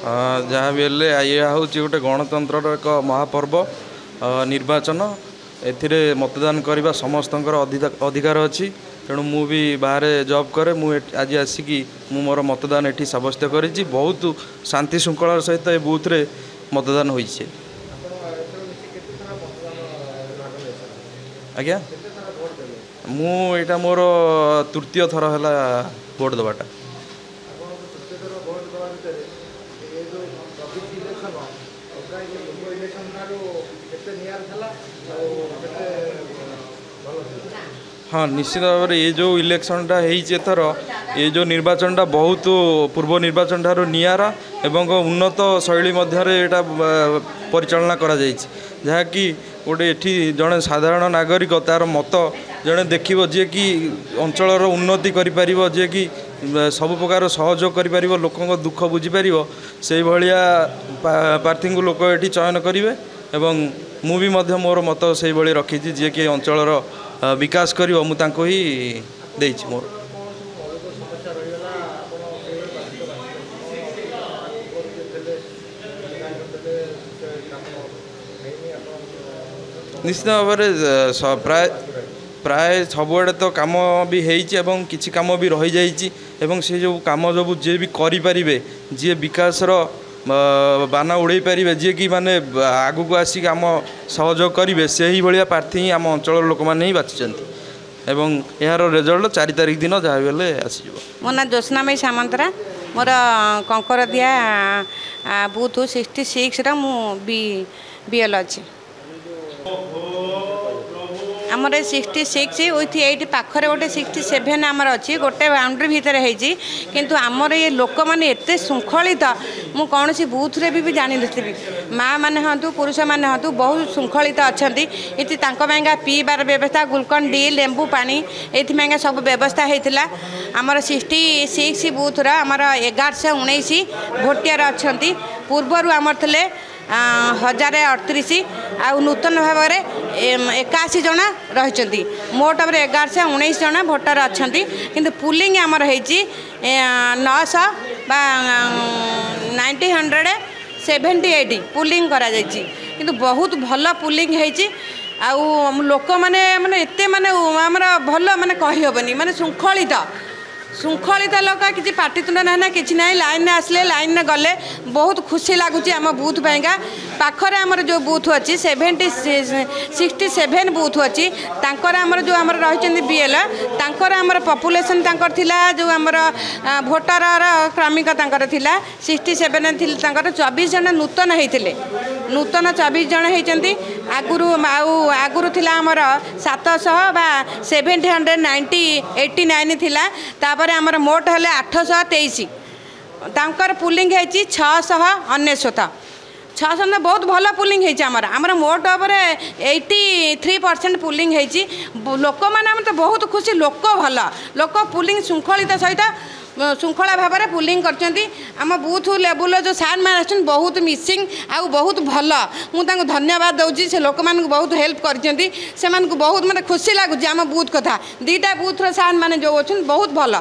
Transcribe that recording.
जहाँ भी हेल्ले यह हूँ गोटे गणतंत्र एक महापर्व निर्वाचन एथिरे मतदान करने समस्तଙ୍କର अधिकार अच्छी तेणु मु भी बाहर जॉब करे आज आसिकी मोर मतदान ये सब्यस्त कर बहुत शांति श्रृंखलार सहित ए बूथ रे मतदान होइछे। आज्ञा मु एटा मोर तृतीय थर है भोट देवाटा। हाँ निश्चित भाव में ये जो इलेक्शनटा होथर ये जो निर्वाचनटा बहुत पूर्व निर्वाचन ठार निआरा एवं उन्नत शैली मध्य परिचालना करा जहाँकि गोटे एठी जड़े साधारण नागरिक तार मत जड़े देखिए जी कि अंचल उन्नति करि जे कि सब प्रकार सहयोग करि लोक दुख बुझीपर से भाया प्रार्थी को लोक ये चयन करेंगे एवं मु भी मोर मत से भाई रखी जी कि अंचल विकास कर ही देछि मोर। निश्चित भाव में प्राय सबुआड़े तो कम भी होती किसी कम भी रही जाइए से जो कम सब जी भी करें जी विकास बाना उड़े पारे जी कि माने आगु को आसिक आम सहयोग करेंगे से ही भाया प्रार्थी ही आम अंचल लोक मैंने ही बाछिं एवं यार रिजल्ट 4 तारिख दिन जहाँ भी हेल्ले आसो। मो ना ज्योत्स्नामयी सामंतरा मोर कंकरदिया बूथ 66 मु बीएल अच्छी आमर 66 विथ 8 पाखरे गोटे 67 आमर अच्छी गोटे बाउंड्री भितर होती किंतु आमर ये लोक मैंने एत श्रृंखलित मु कौन सी बूथ रे भी जानी नी माँ मैंने हाँ पुरुष मैंने हाँ बहुत श्रृंखलित अच्छा ये पीबार व्यवस्था ग्लूकोन डी लेंबू पानी ये सब व्यवस्था होता आमर 66 बूथ आमर 1119 भोटियार अच्छा पूर्वर आमर थे 1038 आ नूतन भाव में 81 जना रही मोट 1119 जना भोटर अच्छा किंतु पुलिंग आमर होती 900 बा 978 पुलिंग करा किंतु बहुत भल पुलिंग होती आउ लोक माने एते माने आमर भल माने कही हेनी माने श्रृंखलित लोक किसी पाटितुंड ना कि ना लाइन आसले लाइन गले बहुत खुशी लगुच आम बूथ पाइका पाखरे आमर जो बूथ अच्छी 67 बूथ अच्छी आमर जो आमर रही बीएल आमर पपुलेसन जो आमर भोटर क्रमिक 67 थी 24 जन नूतन होते नूतन 24 जन होती आगुरी थी आमर 700 बा 789 थिला तापर आमर मोट हेले 823 तांकर पुलिंग होती 699 बहुत भल पुलिंग होती आमर मोट उपर 83% पुलिंग होती लोक मैंने तो बहुत खुशी लोक भल लोक पुलिंग श्रृंखलित सहित श्रृंखला भाव में पुलिंग करम बूथ लेवल जो सार मैंने बहुत मिसिंग आउ बहुत भल मुझे धन्यवाद दूसरी से लोक मानक बहुत हेल्प कर बहुत मतलब खुशी लगुच आम बूथ कथा 2टा बूथ सार मैंने जो अच्छा बहुत भल।